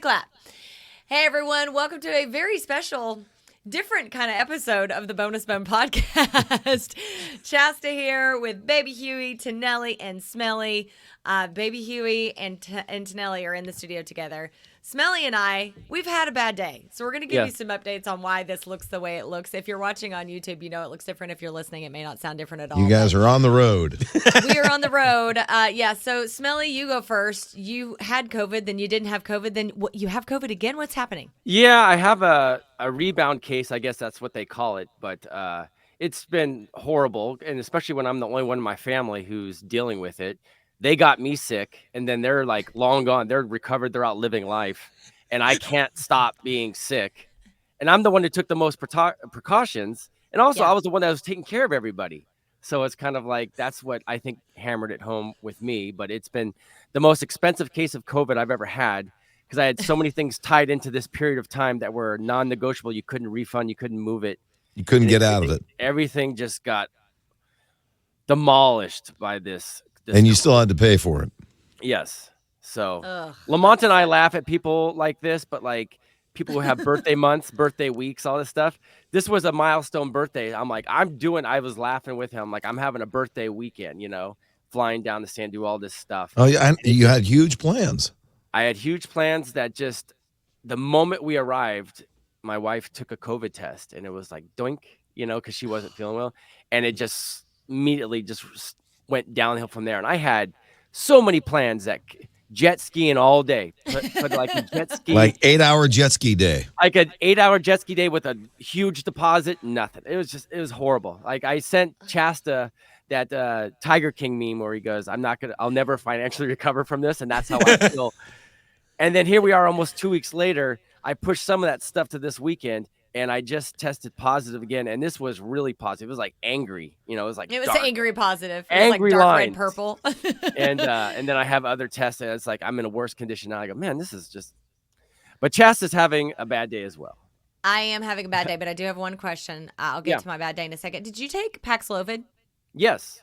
clap. Hey, everyone. Welcome to a very special, different kind of episode of the Bonus Bone Podcast. Chasta here with Baby Huey, Tonelli and Smelly. Baby Huey and Tonelli are in the studio together. Smelly and I, we've had a bad day. So we're going to give you some updates on why this looks the way it looks. If you're watching on YouTube, you know it looks different. If you're listening, it may not sound different at all. You guys are on the road. We are on the road. So Smelly, you go first. You had COVID, then you didn't have COVID, then you have COVID again? What's happening? Yeah, I have a rebound case. I guess that's what they call it. But it's been horrible. And especially when I'm the only one in my family who's dealing with it. They got me sick, and then they're like long gone. They're recovered. They're out living life, and I can't stop being sick. And I'm the one who took the most precautions. And also, I was the one that was taking care of everybody. So it's kind of like that's what I think hammered it home with me. But it's been the most expensive case of COVID I've ever had because I had so many things tied into this period of time that were non-negotiable. You couldn't refund. You couldn't move it. You couldn't get out of it. Everything just got demolished by this. And you still had to pay for it. Yes. So Lamont and I laugh at people like this, but like people who have birthday months, birthday weeks, all this stuff. This was a milestone birthday. I'm like, I was laughing with him. Like I'm having a birthday weekend, flying down the stand, do all this stuff. Oh, yeah. You had huge plans. I had huge plans that just the moment we arrived, my wife took a COVID test and it was like doink, because she wasn't feeling well. And it just immediately just went downhill from there. And I had so many plans that jet skiing all day, but like a jet ski, like 8-hour jet ski day, like an 8-hour jet ski day with a huge deposit, nothing. It was horrible. Like I sent Chasta that Tiger King meme where he goes, I'll never financially recover from this. And that's how I feel. And then here we are almost 2 weeks later. I pushed some of that stuff to this weekend. And I just tested positive again, and this was really positive. It was like angry, it was like dark, angry positive. It was angry like dark lines. Red Purple. and then I have other tests, and it's like I'm in a worse condition now. I go, man, this is just. But Chasta's having a bad day as well. I am having a bad day, but I do have one question. I'll get to my bad day in a second. Did you take Paxlovid? Yes.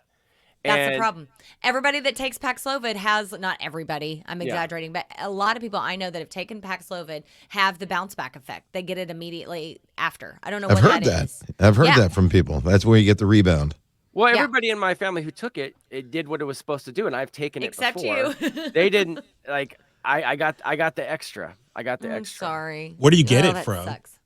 That's the problem. Everybody that takes Paxlovid has, not everybody, I'm exaggerating, but a lot of people I know that have taken Paxlovid have the bounce back effect. They get it immediately after. I don't know what that is. I've heard that from people. That's where you get the rebound. Well, everybody in my family who took it, it did what it was supposed to do, and I've taken it except before. You. They didn't, like, I got the extra. I got the extra. Sorry. Where do you get it from? Sucks.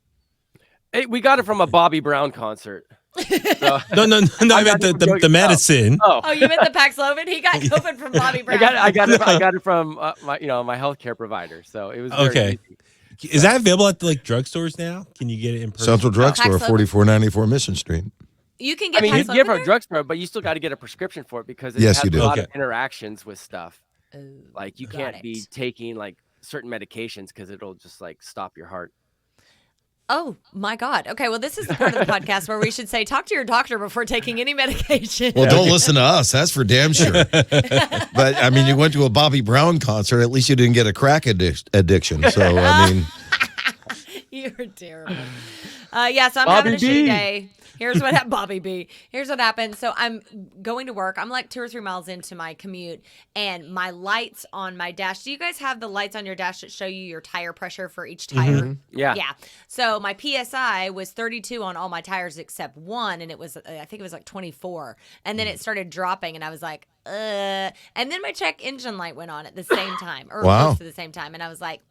We got it from a Bobby Brown concert. So, No. I meant the medicine. Oh, you meant the Paxlovid? He got COVID from Bobby Brown. I got it from my healthcare provider. So it was very easy. Is that available at the drugstores now? Can you get it in person? Central Drugstore, 4494 Mission Street. You can get. You can get it from there? a drugstore, but you still got to get a prescription for it because it Yes, has you do. a lot of interactions with stuff. Like you Got can't it. be taking like certain medications because it'll just like stop your heart. Oh, my God. Okay, well, this is the part of the podcast where we should say, talk to your doctor before taking any medication. Well, don't listen to us. That's for damn sure. But, you went to a Bobby Brown concert. At least you didn't get a crack addiction. So, You're terrible. So I'm having a shitty day. Here's what happened, Bobby B. Here's what happened. So I'm going to work. I'm like 2 or 3 miles into my commute, and my lights on my dash. Do you guys have the lights on your dash that show you your tire pressure for each tire? Mm-hmm. Yeah. Yeah. So my PSI was 32 on all my tires except one, and I think it was like 24. And then it started dropping, and I was like, And then my check engine light went on at the same time, or close to the same time, and I was like,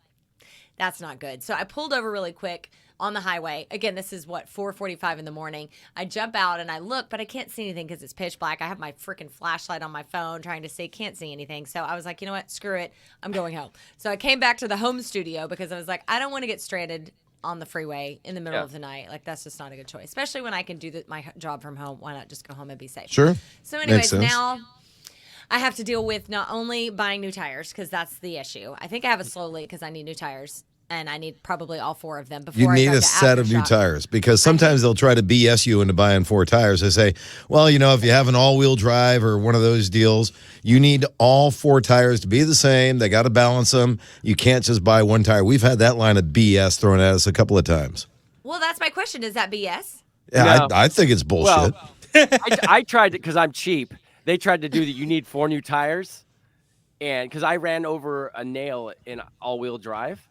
that's not good. So I pulled over really quick on the highway. Again, this is 4:45 in the morning. I jump out and I look, but I can't see anything because it's pitch black. I have my freaking flashlight on my phone trying to see, can't see anything. So I was like, you know what? Screw it. I'm going home. So I came back to the home studio because I was like, I don't want to get stranded on the freeway in the middle of the night. Like, that's just not a good choice, especially when I can do my job from home. Why not just go home and be safe? Sure. So anyways, now I have to deal with not only buying new tires, because that's the issue. I think I have a slow leak because I need new tires, and I need probably all 4 of them before You I need go a to set of new Aftershock. tires, because sometimes they'll try to BS you into buying 4 tires. They say, well, if you have an all-wheel drive or one of those deals, you need all 4 tires to be the same. They got to balance them. You can't just buy 1 tire. We've had that line of BS thrown at us a couple of times. Well, that's my question. Is that BS? Yeah, No. I think it's bullshit. Well, I tried it because I'm cheap. They tried to do that. You need 4 new tires. And because I ran over a nail in all-wheel drive.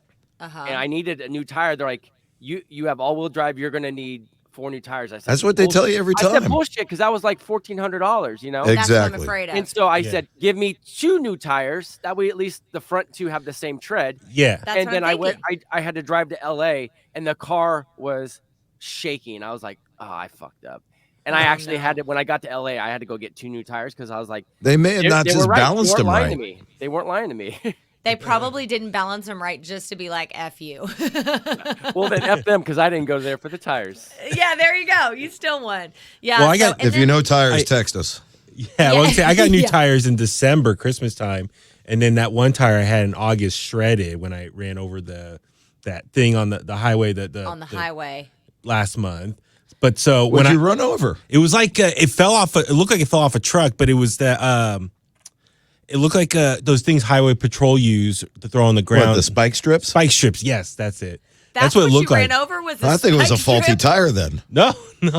and I needed a new tire. They're like, you have all-wheel drive. You're going to need 4 new tires. I said, that's what they tell you every time. I said bullshit because that was like $1,400, you know? That's what I'm Exactly. afraid of. And so I said, give me 2 new tires. That way, at least the front 2 have the same tread. Yeah. That's And what then I'm thinking. I had to drive to LA, and the car was shaking. I was like, oh, I fucked up. And I actually had to, when I got to LA, I had to go get 2 new tires because I was like, They may have not they just were right. balanced them They weren't lying right. to me. They weren't lying to me. They probably didn't balance them right just to be like, F you. Well, then F them because I didn't go there for the tires. Yeah, there you go. You still won. Yeah. Well, I got- and If you know tires, text us. Yeah, well, I got new Yeah. tires in December, Christmas time, and then that one tire I had in August shredded when I ran over that thing on the highway on the highway. last month. But so What'd when you run over? it was like it fell off. It looked like it fell off a truck, but it was the it looked like those things highway patrol use to throw on the ground. What, the spike strips? Spike strips. Yes, that's it. That's what it looked you like. ran over was I think it was a spike faulty strip? tire then. No. When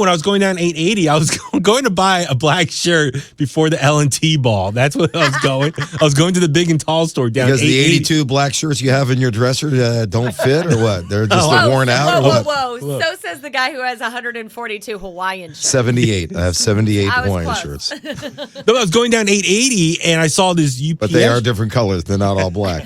I was going down 880, I was going to buy a black shirt before the L&T ball. That's what I was going. I was going to the big and tall store down Because the 880. 82 black shirts you have in your dresser don't fit or what? They're just worn out Whoa, or what? whoa. Look. So says the guy who has 142 Hawaiian shirts. 78. I have 78 I was Hawaiian close. shirts. No, I was going down 880 and I saw this UPS. But they are different colors. They're not all black.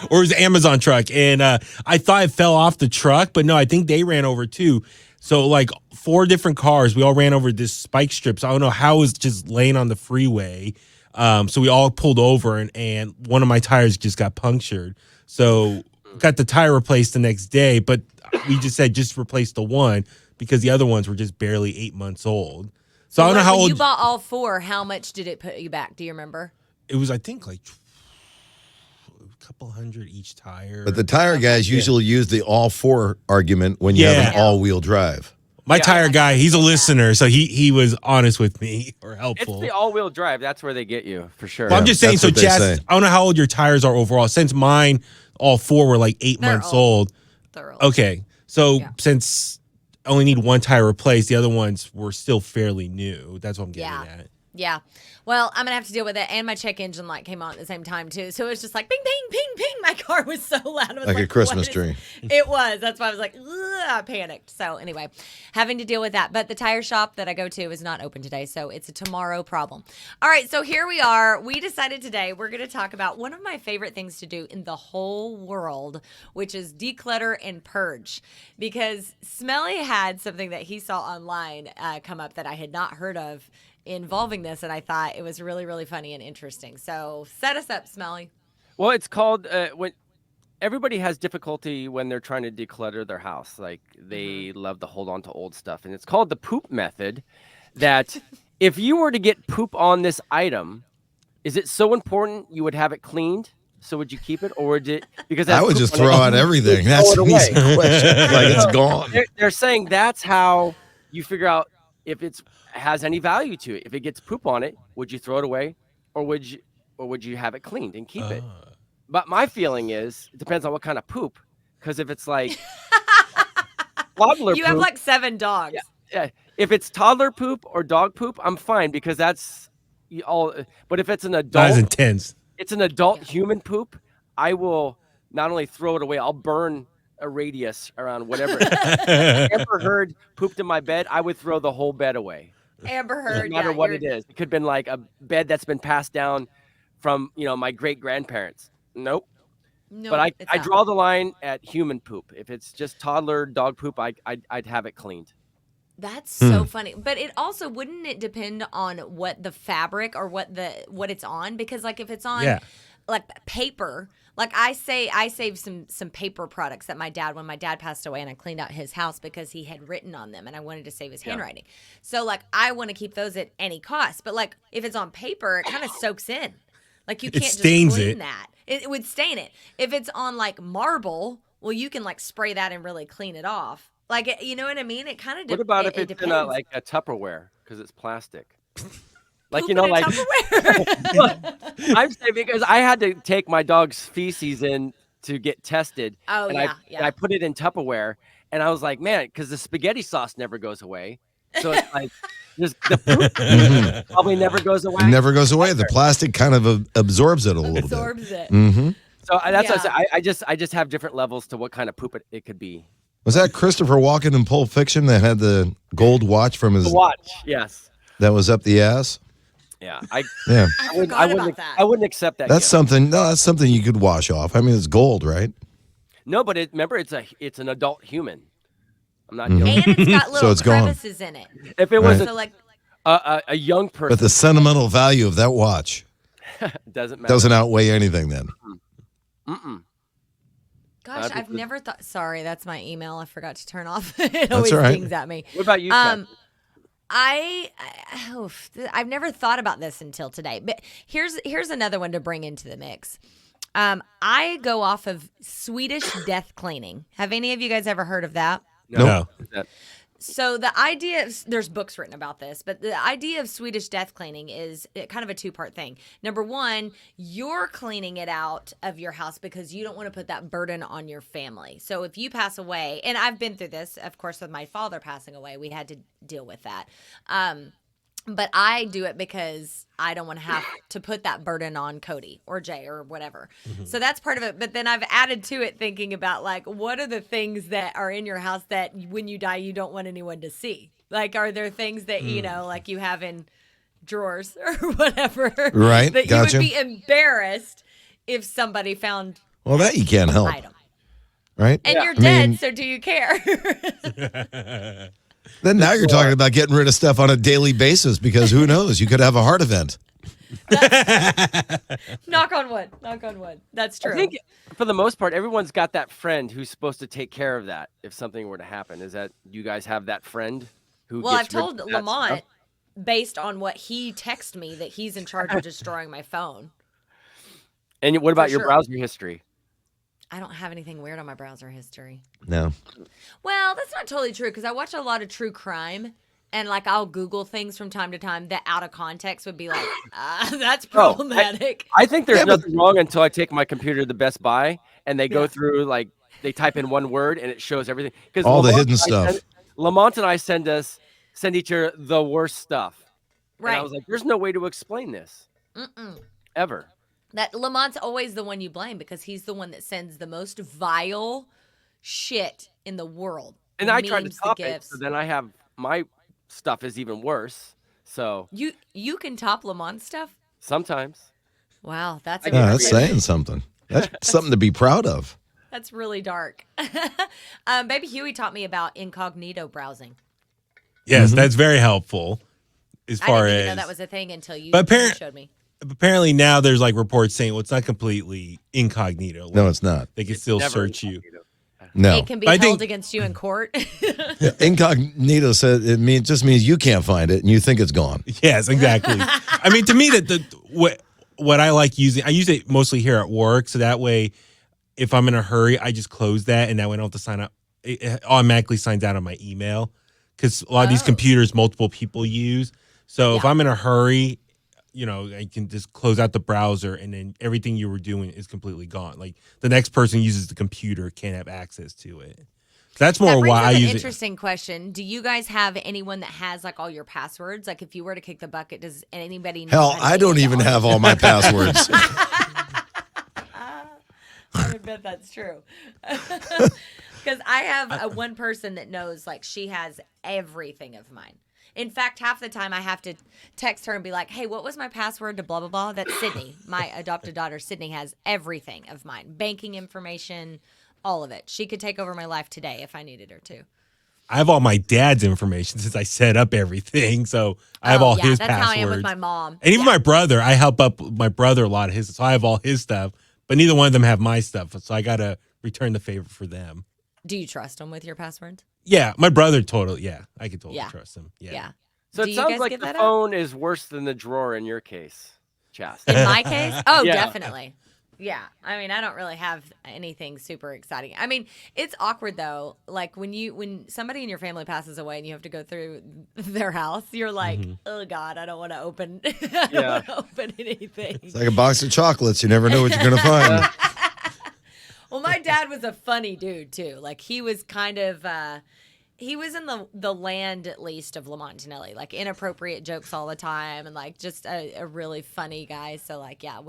Or it was an Amazon truck. And I thought it fell off the truck, but no, I think they ran over too. So like 4 different cars, we all ran over this spike strips. I don't know how it was just laying on the freeway. So we all pulled over and one of my tires just got punctured. So got the tire replaced the next day, but we just said just replace the one because the other ones were just barely 8 months old. So I don't know how when old you bought all 4, how much did it put you back? Do you remember? it was. I think like a couple hundred each tire. But the tire guys usually use the all 4 argument when you have an all-wheel drive. My Yeah, tire I guy, he's a understand that. listener, so he was honest with me or It's helpful. the all-wheel drive. That's where they get you for sure. Well, I'm Yeah, just saying. that's So, what they Jess, say. I don't know how old your tires are overall. Since mine, all 4 were like 8 They're months old. old. Thoroughly. Okay, so Yeah. since I only need 1 tire replaced, the other ones were still fairly new. That's what I'm getting Yeah. at. Yeah. Well, I'm going to have to deal with it. And my check engine light came on at the same time, too. So it was just like, ping, ping, ping, ping. My car was so loud. I was Like a Christmas what tree. is- It was. That's why I was like, ugh, I panicked. So anyway, having to deal with that. But the tire shop that I go to is not open today. So it's a tomorrow problem. All right. So here we are. We decided today we're going to talk about one of my favorite things to do in the whole world, which is declutter and purge. Because Smelly had something that he saw online come up that I had not heard of involving this, and I thought it was really, really funny and interesting. So set us up, Smelly. Well, it's called when everybody has difficulty when they're trying to declutter their house. Like they love to hold on to old stuff, and it's called the poop method. That if you were to get poop on this item, is it so important you would have it cleaned? So would you keep it, or would it? Because it I has would poop just on throw it, out everything. throw That's it an away. easy question. Like it's gone. They're saying that's how you figure out if it's has any value to it. If it gets poop on it, would you throw it away, or would you have it cleaned and keep it? But my feeling is it depends on what kind of poop. Because if it's like toddler You poop, have like 7 dogs. yeah, if it's toddler poop or dog poop, I'm fine because that's all. But if it's an That is adult, intense. it's an adult human poop, I will not only throw it away, I'll burn a radius around whatever. Amber Heard pooped in my bed, I would throw the whole bed away. Amber No Heard. matter Yeah, what it is. It could have been like a bed that's been passed down from, my great grandparents. Nope. No, But it's I out. draw the line at human poop. If it's just toddler dog poop, I'd have it cleaned. That's so funny. But it also wouldn't it depend on what the fabric or what it's on? Because like if it's on like paper, like I saved some paper products that when my dad passed away and I cleaned out his house because he had written on them and I wanted to save his handwriting. So like I want to keep those at any cost. But like if it's on paper, it kind of soaks in. Like you can't just stains clean it. that. It would stain it. If it's on like marble, well you can like spray that and really clean it off. Like you know what I mean? It kind of What about if it it's depends. in a Tupperware because it's plastic? Like Poop in a Tupperware. I'm saying because I had to take my dog's feces in to get tested. Oh, and yeah. I put it in Tupperware, and I was like, man, because the spaghetti sauce never goes away. So it's like just the poop probably never goes away. It never goes away. The plastic kind of absorbs it a little Absorbs bit. it. Mm-hmm. So that's what Yeah. I said. I just have different levels to what kind of poop it could be. Was that Christopher Walken in Pulp Fiction that had the gold watch from The his watch, yes, that was up the ass? yeah. Yeah. I forgot about that. I wouldn't accept that. That's gift. something. No, that's something you could wash off. I mean, it's gold, right? No, but remember, it's an adult human. I'm not Mhm. joking. And it's got little it's gone. crevices in it. If it was So like, a young person, But the sentimental value of that watch doesn't matter. doesn't outweigh anything then. Mm-mm. gosh, I'd I've be- never thought. Sorry, that's my email. I forgot to turn off. It always all right. dings at me. What about you, Chad? I've never thought about this until today. But here's another one to bring into the mix. I go off of Swedish death cleaning. Have any of you guys ever heard of that? No. So the idea of, there's books written about this, but the idea of Swedish death cleaning is kind of a two-part thing. Number one, you're cleaning it out of your house because you don't want to put that burden on your family. So if you pass away, and I've been through this, of course, with my father passing away, we had to deal with that. But I do it because I don't want to have to put that burden on Cody or Jay or whatever. So that's part of it. But then I've added to it thinking about, like, what are the things that are in your house that when you die, you don't want anyone to see? Like, are there things that, you know, like you have in drawers or whatever? Right, That gotcha. you would be embarrassed if somebody found Well, that you can't help, item. right? And Yeah. you're I dead, mean- so do you care? Then now you're talking about getting rid of stuff on a daily basis because who knows? You could have a heart event. Knock on wood. Knock on wood. That's true. I think for the most part, everyone's got that friend who's supposed to take care of that if something were to happen. Is that you guys have that friend who? Well, I've gets rid told of that Lamont, stuff? based on what he texted me, that he's in charge of destroying my phone. And what about your sure. browser history? I don't have anything weird on my browser history. No. Well, that's not totally true because I watch a lot of true crime. And, like, I'll Google things from time to time that out of context would be like, that's problematic. I think there's Yeah, but- nothing wrong until I take my computer to the Best Buy and they go Yeah. through, like, they type in one word and it shows everything. Because All the hidden stuff. Lamont and I send each other the worst stuff. And I Right. was like, there's no way to explain this ever. That Lamont's always the one you blame because he's the one that sends the most vile shit in the world. And The I tried to memes, the top it, gifs. so then I have my stuff is even worse. So You can top Lamont's stuff? sometimes. Wow, that's I Yeah, get that's saying something. That's something to be proud of. That's really dark. Baby Huey taught me about incognito browsing. Yes, that's very helpful as I far didn't as. even know that was a thing until you But showed me. apparently now there's like reports saying, well, it's not completely incognito. No, Like, it's not. they can still Never search you. incognito. No. It can be I held think- against you in court. Incognito says it just means you can't find it and you think it's gone. Yes, exactly. I mean, to me, what I like using, I use it mostly here at work, so that way, if I'm in a hurry, I just close that, and that way I don't have to sign up. It automatically signs out on my email because a lot of these Oh. computers, multiple people use. So if Yeah. I'm in a hurry, I can just close out the browser, and then everything you were doing is completely gone. Like the next person uses the computer can't have access to it. So that's That more brings why up I an use it. interesting question. Do you guys have anyone that has like all your passwords? Like if you were to kick the bucket, does anybody know? Hell, how to I get don't into even all have your- all my passwords. I would bet that's true. Because I have a one person that knows, like, she has everything of mine. In fact, half the time I have to text her and be like, hey, what was my password to blah, blah, blah? That's Sydney. My adopted daughter, Sydney, has everything of mine. Banking information, all of it. She could take over my life today if I needed her to. I have all my dad's information since I set up everything, so I have all yeah, his that's passwords. how I am with my mom. And even my brother, I help up my brother a lot of his, so I have all his stuff, but neither one of them have my stuff, so I gotta return the favor for them. Do you trust them with your passwords? Yeah, my brother I could totally Yeah. trust him. Yeah. Yeah. So Do it you sounds guys like give the that up? phone is worse than the drawer in your case, Chasta. In my case? Oh, Yeah. definitely. Yeah. I mean, I don't really have anything super exciting. I mean, it's awkward though. Like when somebody in your family passes away and you have to go through their house, you're like, oh God, I don't want to open I don't want to open anything. It's like a box of chocolates. You never know what you're going to find. Well, my dad was a funny dude too. Like he was kind of He was in the land, at least, of Lamont Tonelli, like inappropriate jokes all the time, and like just a really funny guy. So like, yeah,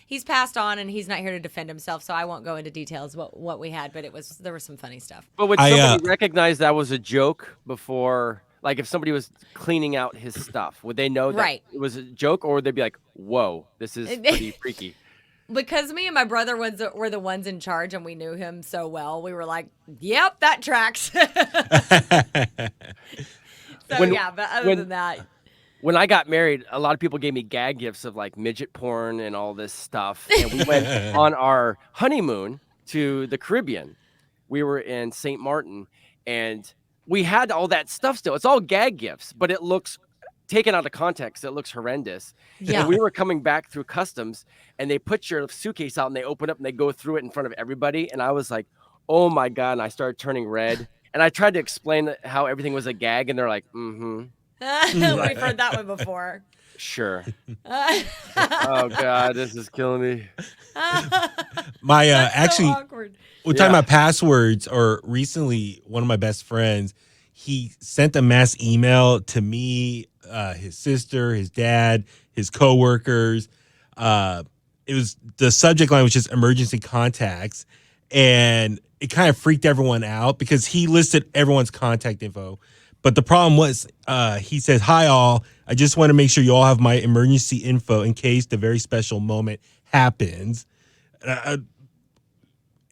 he's passed on, and he's not here to defend himself, so I won't go into details what we had, but there was some funny stuff. But would somebody recognize that was a joke before? Like, if somebody was cleaning out his stuff, would they know that it was a joke, or would they be like, "Whoa, this is pretty freaky"? Because me and my brother were the ones in charge, and we knew him so well, we were like, "Yep, that tracks." But other than that, when I got married, a lot of people gave me gag gifts of like midget porn and all this stuff, and we went on our honeymoon to the Caribbean. We were in St. Martin, and we had all that stuff still. It's all gag gifts, but it looks taken out of context. It looks horrendous. Yeah. And we were coming back through customs, and they put your suitcase out and they open up and they go through it in front of everybody. And I was like, oh my God. And I started turning red. And I tried to explain how everything was a gag. And they're like, mm-hmm. We've heard that one before. Sure. Oh God, this is killing me. My actually, awkward. we're talking about passwords. Or recently, one of my best friends, he sent a mass email to me, his sister, his dad, his coworkers. It was the subject line was just emergency contacts, and it kind of freaked everyone out because he listed everyone's contact info. But the problem was, he said, "Hi all, I just want to make sure you all have my emergency info in case the very special moment happens."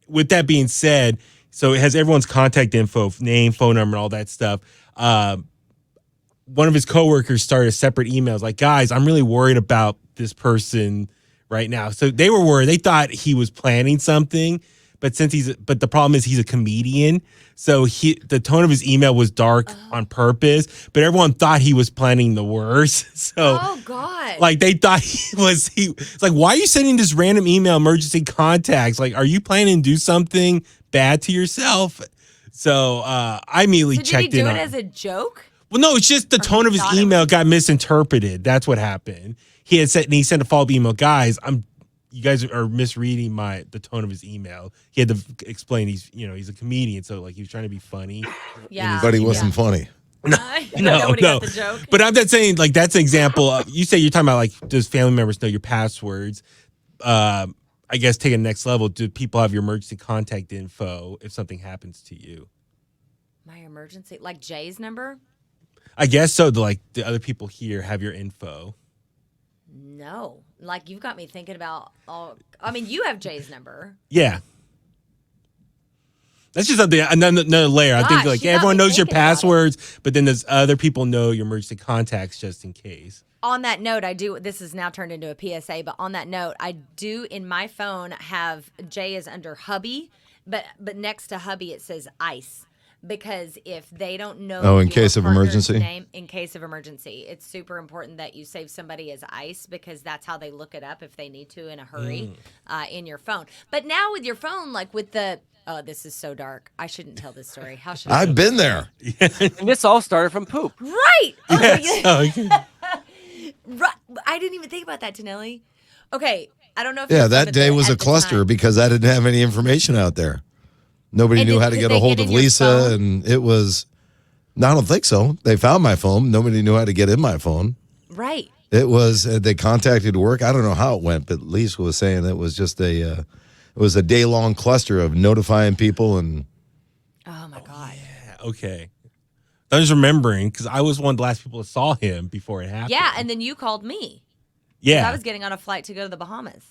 With that being said, so it has everyone's contact info, name, phone number, all that stuff. One of his coworkers started a separate email. Like, guys, I'm really worried about this person right now. So they were worried. They thought he was planning something. But but the problem is he's a comedian, so the tone of his email was dark on purpose. But everyone thought he was planning the worst. So, oh God, like they thought it's like, why are you sending this random email, emergency contacts? Like, are you planning to do something bad to yourself? So I immediately checked in. Did he do it as a joke? Well, no, it's just the tone of his email got misinterpreted. That's what happened. He sent a follow-up email, guys. You guys are misreading the tone of his email. He had to explain he's a comedian, so like he was trying to be funny. Yeah, but he wasn't funny. No. Got the joke. But I'm not saying like that's an example. You say you're talking about like does family members know your passwords? I guess take it next level. Do people have your emergency contact info if something happens to you? My emergency, like Jay's number? I guess so. Like the other people here have your info. No. Like, you've got me thinking about I mean, you have Jay's number. Yeah. That's just another layer. I think like everyone knows your passwords, but then there's other people know your emergency contacts just in case. On that note, this is now turned into a PSA, but on that note, I do in my phone have Jay is under hubby, but next to hubby it says ICE. Because if they don't know in case of emergency name, in case of emergency, it's super important that you save somebody as ICE because that's how they look it up if they need to in a hurry in your phone. But now with your phone, like with this is so dark. I shouldn't tell this story. How should I? I've been there. And this all started from poop. Right. Yes. Right. I didn't even think about that, Tonelli. Okay. I don't know if that day was a cluster because I didn't have any information out there. Nobody knew how to get a hold of Lisa, and it was. No, I don't think so. They found my phone. Nobody knew how to get in my phone. Right. It was. They contacted work. I don't know how it went, but Lisa was saying it was just it was a day-long cluster of notifying people and. Oh my God. Yeah. Okay. I was remembering because I was one of the last people that saw him before it happened. Yeah, and then you called me. Yeah. I was getting on a flight to go to the Bahamas.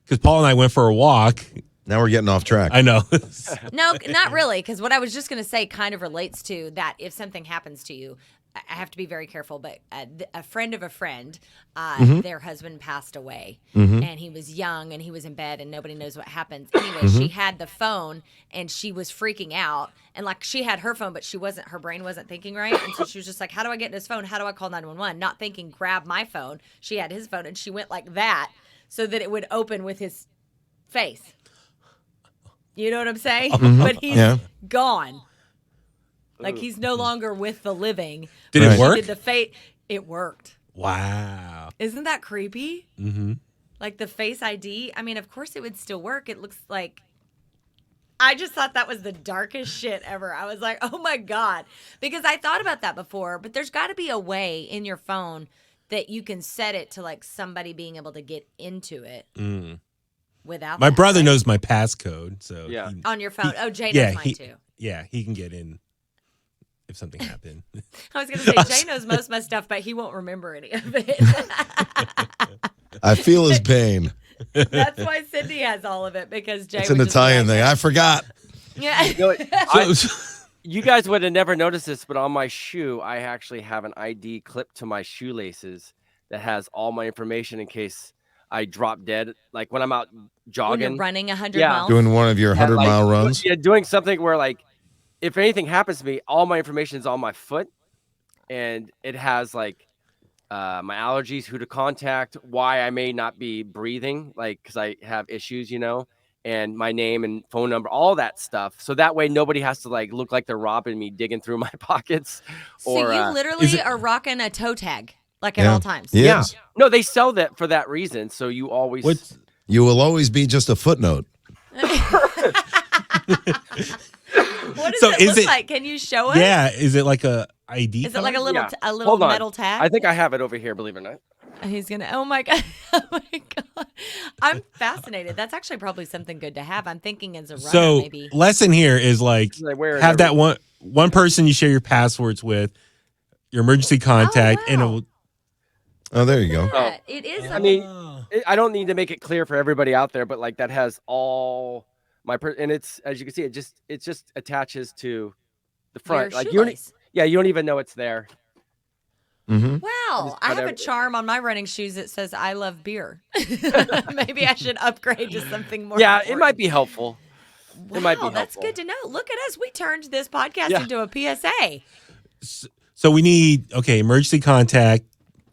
Because Paul and I went for a walk. Now we're getting off track. I know. No, not really, because what I was just going to say kind of relates to that. If something happens to you, I have to be very careful. But a friend of a friend, their husband passed away, and he was young, and he was in bed, and nobody knows what happens. Anyway, she had the phone, and she was freaking out. And like she had her phone, but her brain wasn't thinking right. And so she was just like, how do I get this phone? How do I call 911? Not thinking, grab my phone. She had his phone, and she went like that so that it would open with his face. You know what I'm saying? But he's gone. Like he's no longer with the living. Did it work? It worked. Wow. Isn't that creepy? Mm-hmm. Like the Face ID. I mean, of course it would still work. It looks like I just thought that was the darkest shit ever. I was like, oh my God. Because I thought about that before, but there's got to be a way in your phone that you can set it to like somebody being able to get into it without My that, brother right? knows my passcode, so Yeah. On your phone. Jay yeah, knows mine too. Yeah, he can get in if something happened. I was going to say, Jay knows most of my stuff, but he won't remember any of it. I feel his pain. That's why Cindy has all of it, because Jay It's would an just Italian write thing. it. I forgot. Yeah. You know, So- you guys would have never noticed this, but on my shoe, I actually have an ID clipped to my shoelaces that has all my information in case I drop dead. Like when I'm out When jogging, you're running 100 Yeah. miles. Doing one of your Yeah, 100-mile runs. Yeah, doing something where like if anything happens to me, all my information is on my foot, and it has like my allergies, who to contact, why I may not be breathing, like because I have issues, and my name and phone number, all that stuff. So that way nobody has to like look like they're robbing me, digging through my pockets. So Or you literally Is it- are rocking a toe tag, like at Yeah. all times. Yes. no, they sell that for that reason. So you always What's You will always be just a footnote. What does So it is look it- like? Can you show us? yeah? Is it like a ID? Is it like a card? little Yeah. a little Hold on. metal tag? I think I have it over here, believe it or not. He's gonna. Oh my god! Oh my god! I'm fascinated. That's actually probably something good to have. I'm thinking as a runner, So maybe. lesson here is like Like, where is have that everything? one person you share your passwords with, your emergency contact, and it wow. will. Oh, there you go. Yeah, it is. I mean, I don't need to make it clear for everybody out there, but like that has all my and it's, as you can see, it just attaches to the front. Your Like you don't, shoelace. yeah, you don't even know it's there. Mm-hmm. Wow, I have a whatever. charm on my running shoes that says "I love beer." Maybe I should upgrade to something more. Yeah, it might important. be helpful. Wow, it might be that's helpful. good to know. Look at us. We turned this podcast Yeah. into a PSA. So we need emergency contact,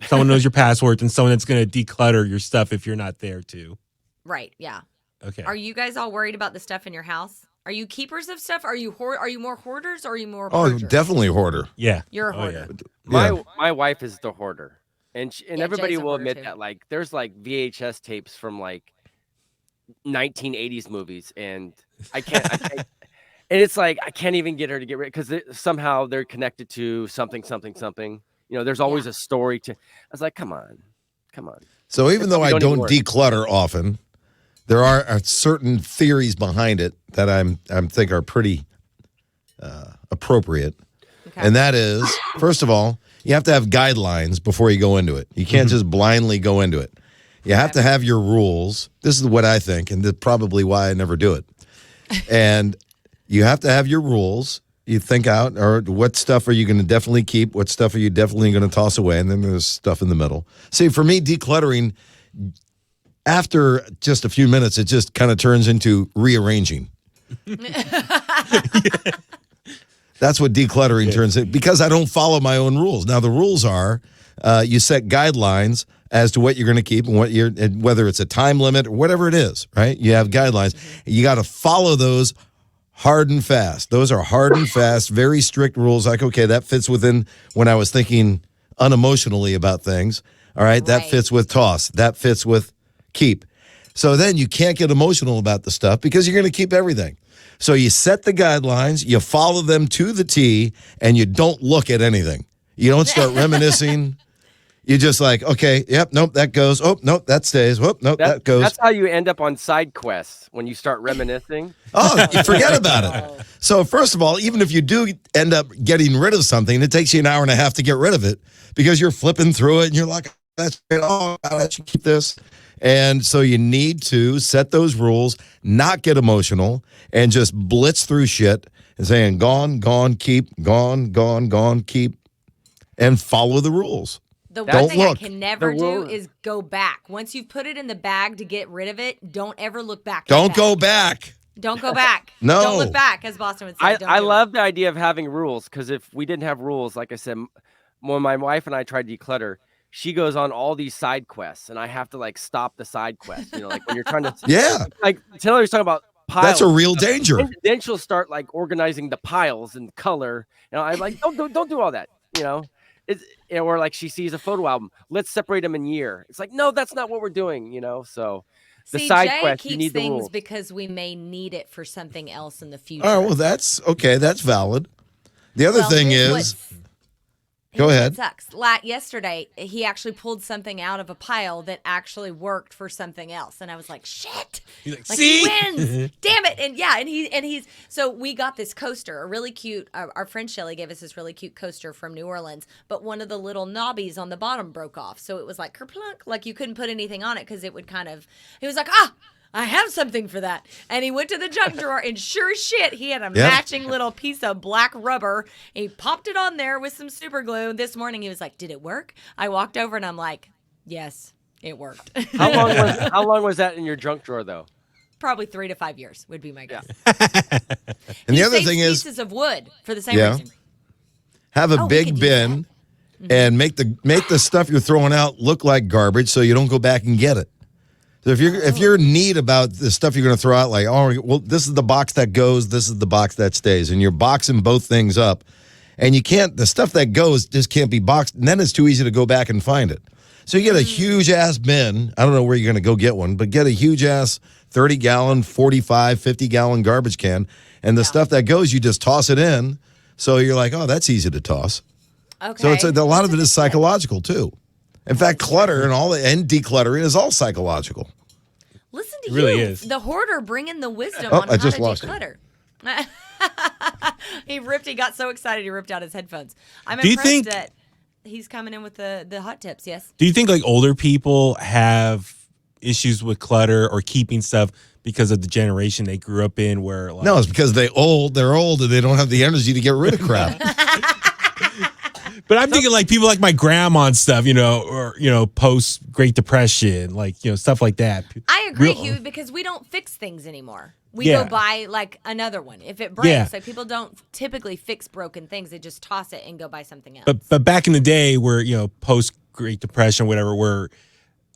someone knows your passwords, and someone that's going to declutter your stuff if you're not there too. Right. Yeah. Okay. Are you guys all worried about the stuff in your house? Are you keepers of stuff? Are you more hoarders or are you more Oh, purgers? definitely hoarder. Yeah. You're a Oh, hoarder. Yeah. My wife is the hoarder, and Yeah, everybody Jay's a will hoarder, admit too. that. Like, there's like VHS tapes from like 1980s movies, and I can't. and it's like I can't even get her to get rid because somehow they're connected to something. There's always Yeah. a story to. I was like, come on. So even though We I don't don't even work. declutter often, there are certain theories behind it that I'm think are pretty appropriate. Okay. And that is, first of all, you have to have guidelines before you go into it. You can't just blindly go into it. You have to have your rules. This is what I think, and that's probably why I never do it. And you have to have your rules. You think out, or what stuff are you going to definitely keep? What stuff are you definitely going to toss away? And then there's stuff in the middle. See, for me, decluttering, after just a few minutes, it just kind of turns into rearranging. That's what decluttering turns into, because I don't follow my own rules. Now, the rules are you set guidelines as to what you're going to keep and and whether it's a time limit or whatever it is, right? You have guidelines. You got to follow those hard and fast. Those are hard and fast, very strict rules. Like, okay, that fits within when I was thinking unemotionally about things. All right, that Right. fits with toss. That fits with keep. So then you can't get emotional about the stuff because you're going to keep everything. So you set the guidelines, you follow them to the T, and you don't look at anything. You don't start reminiscing. You're just like, okay, yep, nope, that goes. Oh, nope, that stays. Oh, nope, that goes. That's how you end up on side quests when you start reminiscing. Oh, you forget about it. So first of all, even if you do end up getting rid of something, it takes you an hour and a half to get rid of it because you're flipping through it and you're like, that's great. Oh, I should keep this. And so you need to set those rules, not get emotional, and just blitz through shit and saying, gone, gone, keep, gone, gone, gone, keep, and follow the rules. The Don't one thing I look. can never The do rule- is go back. Once you've put it in the bag to get rid of it, don't ever look back. at Don't that. go back. Don't go back. No. Don't look back, as Boston would say. Don't I do it. love the idea of having rules, because if we didn't have rules, like I said, when my wife and I tried to declutter, she goes on all these side quests, and I have to like stop the side quest. Like when you're trying to, Yeah, like Taylor's talking about piles. that's a real danger. Then she'll start like organizing the piles and color. I'm like, don't do all that. It's or like she sees a photo album. Let's separate them in year. It's like, no, that's not what we're doing. So the See, side Jay quest. You keeps need the things rules. because we may need it for something else in the future. Oh, well, that's okay. That's valid. The other Well, thing here's is, what's- go here's ahead. What sucks. Yesterday, he actually pulled something out of a pile that actually worked for something else, and I was like, "Shit!" He's like, Like, see? he wins. Damn it! And he's so we got this coaster, a really cute. Our friend Shelly gave us this really cute coaster from New Orleans, but one of the little knobbies on the bottom broke off, so it was like kerplunk, like you couldn't put anything on it because it would kind of. He was like, "Ah, I have something for that." And he went to the junk drawer, and sure as shit, he had a matching little piece of black rubber. He popped it on there with some super glue. This morning, he was like, "Did it work?" I walked over, and I'm like, "Yes, it worked." How long was that in your junk drawer though? Probably 3 to 5 years would be my guess. And He the other saves thing is, pieces of wood for the same Yeah. reason. have a we big could use bin and make the stuff you're throwing out look like garbage, so you don't go back and get it. So if you're neat about the stuff you're going to throw out, like, oh, well, this is the box that goes, this is the box that stays, and you're boxing both things up, and the stuff that goes just can't be boxed, and then it's too easy to go back and find it. So you get a huge ass bin. I don't know where you're going to go get one, but get a huge ass 30-gallon, 45, 50-gallon garbage can, and the stuff that goes, you just toss it in. So you're like, oh, that's easy to toss. Okay. So it's a lot of it is psychological too. In fact, clutter and decluttering is all psychological. Listen to It really you, is. the hoarder, bringing the wisdom Oh, on I how just to lost you. declutter. He got so excited he ripped out his headphones. I'm Do you impressed think- that he's coming in with the hot tips. Yes. Do you think like older people have issues with clutter or keeping stuff because of the generation they grew up in where like No, it's because they're old and they don't have the energy to get rid of crap. But I'm thinking like people like my grandma and stuff, or post Great Depression, like stuff like that. I agree, Real- Huey, because we don't fix things anymore. We Yeah. go buy like another one. If it breaks, Yeah. like people don't typically fix broken things. They just toss it and go buy something else. But back in the day where post Great Depression, whatever, where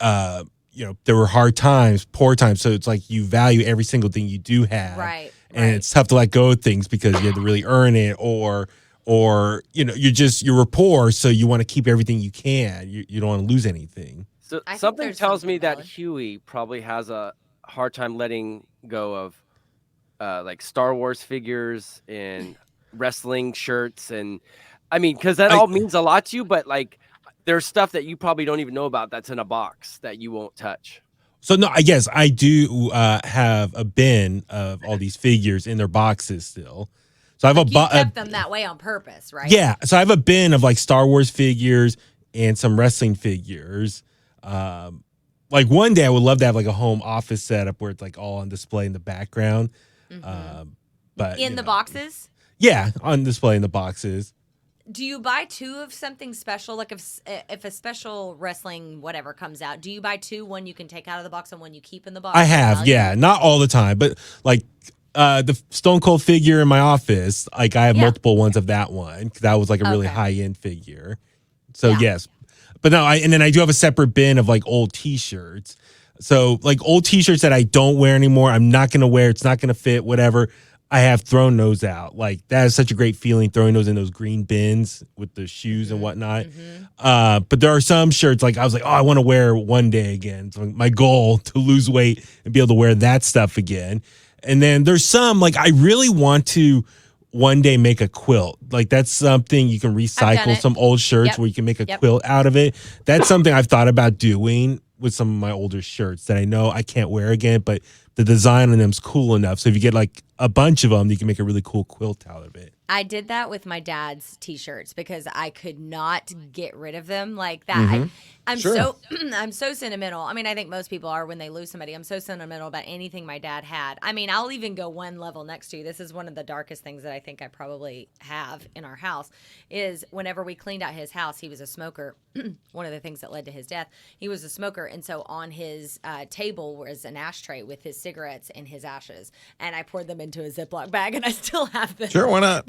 there were hard times, poor times, so it's like you value every single thing you do have, Right, And right. it's tough to let go of things because you have to really earn it, or you're poor, so you want to keep everything you can. You don't want to lose anything. So I think something there's tells something me that valid. Huey probably has a hard time letting go of like Star Wars figures and wrestling shirts, and I mean, because that all means a lot to you. But like, there's stuff that you probably don't even know about that's in a box that you won't touch. So no, I guess I do have a bin of all these figures in their boxes still. So I have You kept them that way on purpose, right? Yeah, so I have a bin of like Star Wars figures and some wrestling figures. Like one day I would love to have like a home office setup where it's like all on display in the background. But In the boxes? Yeah, on display in the boxes. Do you buy two of something special? Like if a special wrestling whatever comes out, do you buy two? One you can take out of the box and one you keep in the box? I have, Value? yeah, not all the time, but like the Stone Cold figure in my office, like I have multiple ones of that one. 'Cause that was like a really Okay. high end figure. So Yeah. yes, but no, and then I do have a separate bin of like old T-shirts. So like old T-shirts that I don't wear anymore, I'm not gonna wear. It's not gonna fit. Whatever. I have thrown those out. Like that is such a great feeling throwing those in those green bins with the shoes and whatnot. But there are some shirts like I was like, oh, I want to wear one day again. So my goal to lose weight and be able to wear that stuff again. And then there's some like I really want to one day make a quilt. Like that's something you can done recycle it. some old shirts Yep. where you can make a Yep. quilt out of it. That's something I've thought about doing with some of my older shirts that I know I can't wear again, but the design on them is cool enough. So if you get like a bunch of them, you can make a really cool quilt out of it. I did that with my dad's T-shirts because I could not get rid of them like that. I'm so I'm so sentimental. I mean, I think most people are when they lose somebody. I'm so sentimental about anything my dad had. I mean, I'll even go one level next to you. This is one of the darkest things that I think I probably have in our house is whenever we cleaned out his house, he was a smoker. One of the things that led to his death, he was a smoker. And so on his table was an ashtray with his cigarettes and his ashes. And I poured them into a Ziploc bag and I still have them. Sure, why not?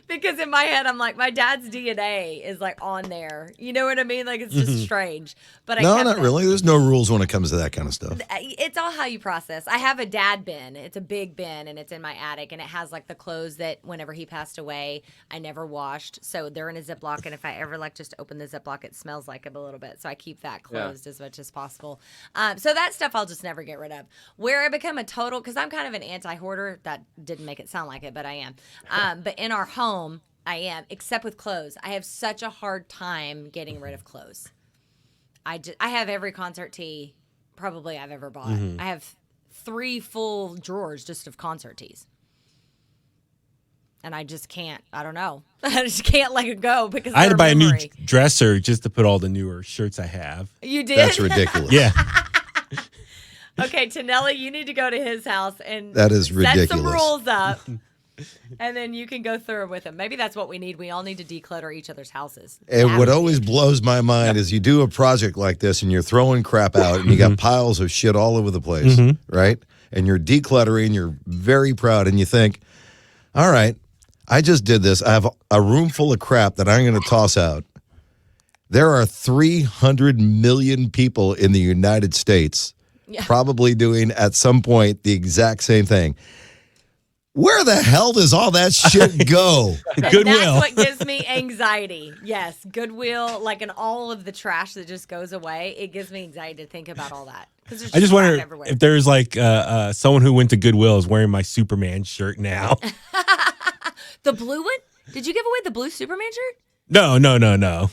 because in my head I'm like, my dad's DNA is like on there. You know what I mean? Like it's just strange. But No, not really. There's no rules when it comes to that kind of stuff. It's all how you process. I have a dad bin. It's a big bin, and it's in my attic, and it has like the clothes that whenever he passed away, I never washed. So they're in a Ziploc, and if I ever like just open the Ziploc, it smells like it a little bit. So I keep that closed as much as possible. So that stuff I'll just never get rid of. Where I become a total, because I'm kind of an anti-hoarder. That didn't make it sound like it, but I am. But in our home, I am, except with clothes. I have such a hard time getting rid of clothes. I have every concert tee probably I've ever bought. I have 3 full drawers just of concert tees. And I just can't, I don't know. I just can't let it go because I had to buy memory. a new dresser just to put all the newer shirts I have. You did? That's ridiculous. Yeah. Okay, Tonelli, you need to go to his house and That is ridiculous. set some rules up. And then you can go through with them. Maybe that's what we need. We all need to declutter each other's houses. And what always blows my mind is you do a project like this and you're throwing crap out and you got piles of shit all over the place, right? And you're decluttering, you're very proud, and you think, all right, I just did this. I have a room full of crap that I'm going to toss out. There are 300 million people in the United States probably doing at some point the exact same thing. Where the hell does all that shit go? Goodwill. That's what gives me anxiety. Yes, Goodwill, like in all of the trash that just goes away, it gives me anxiety to think about all that. I just wonder if there's like someone who went to Goodwill is wearing my Superman shirt now. The blue one? Did you give away the blue Superman shirt? No.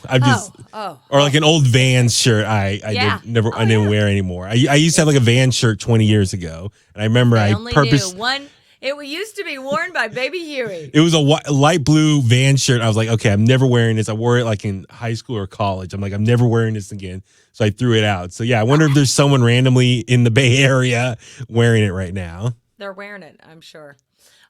I'm just or like an old Vans shirt. I didn't wear anymore. I used to have like a Vans shirt 20 years ago, and I remember I purposed one. It used to be worn by Baby Huey. It was a light blue Vans shirt. I was like, okay, I'm never wearing this. I wore it like in high school or college. I'm like, I'm never wearing this again. So I threw it out. So yeah, I wonder if there's someone randomly in the Bay Area wearing it right now. They're wearing it, I'm sure.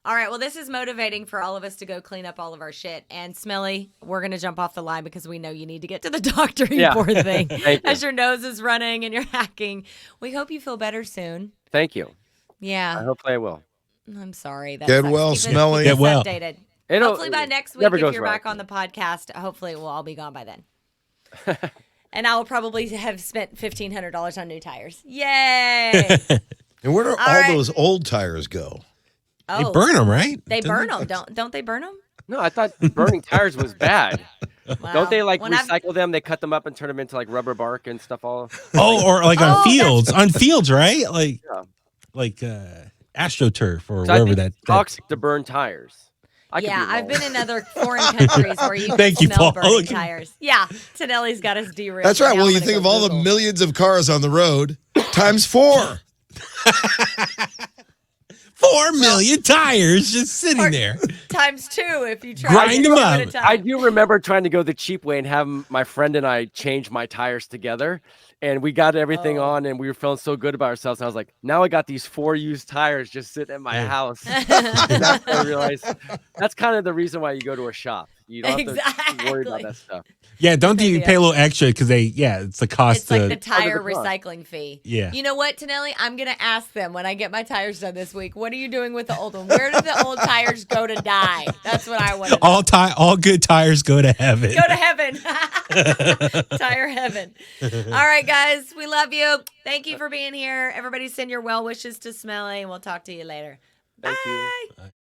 All right, well, this is motivating for all of us to go clean up all of our shit. And Smelly, we're going to jump off the line because we know you need to get to the doctor, you poor thing. As your nose is running and you're hacking. We hope you feel better soon. Thank you. Yeah. Hopefully I will. I'm sorry. Get well, Smelly. Get well. Updated. Hopefully by next week, if you're back on the podcast, hopefully it will all be gone by then. And I will probably have spent $1,500 on new tires. Yay! And where do all those old tires go? They burn them, right? They burn them. Don't they burn them? No, I thought burning tires was bad. Wow. Don't they like recycle them? They cut them up and turn them into like rubber bark and stuff all. Or like on fields. On fields, right? Like AstroTurf or wherever that. Toxic to burn tires. I've been in other foreign countries where you Thank can you, smell Paul. burning tires. Yeah, Tonelli's got us derailed. That's right. Well, you think of all the millions of cars on the road times 4. 4 million tires just sitting there. Times 2 if you try Grind to them at a up. time. I do remember trying to go the cheap way and have my friend and I change my tires together. And we got everything on and we were feeling so good about ourselves. And I was like, now I got these 4 used tires just sitting at my house. And that's when I realized that's kind of the reason why you go to a shop. You don't have to worry about that stuff. Yeah, don't you pay a little extra because it's the cost. It's like the tire recycling fee. Yeah. You know what, Tonelli? I'm going to ask them when I get my tires done this week. What are you doing with the old one? Where do the old tires go to die? That's what I want to know. All good tires go to heaven. Go to heaven. Tire heaven. All right, guys. We love you. Thank you for being here. Everybody send your well wishes to Smelly, and we'll talk to you later. Thank Bye. you.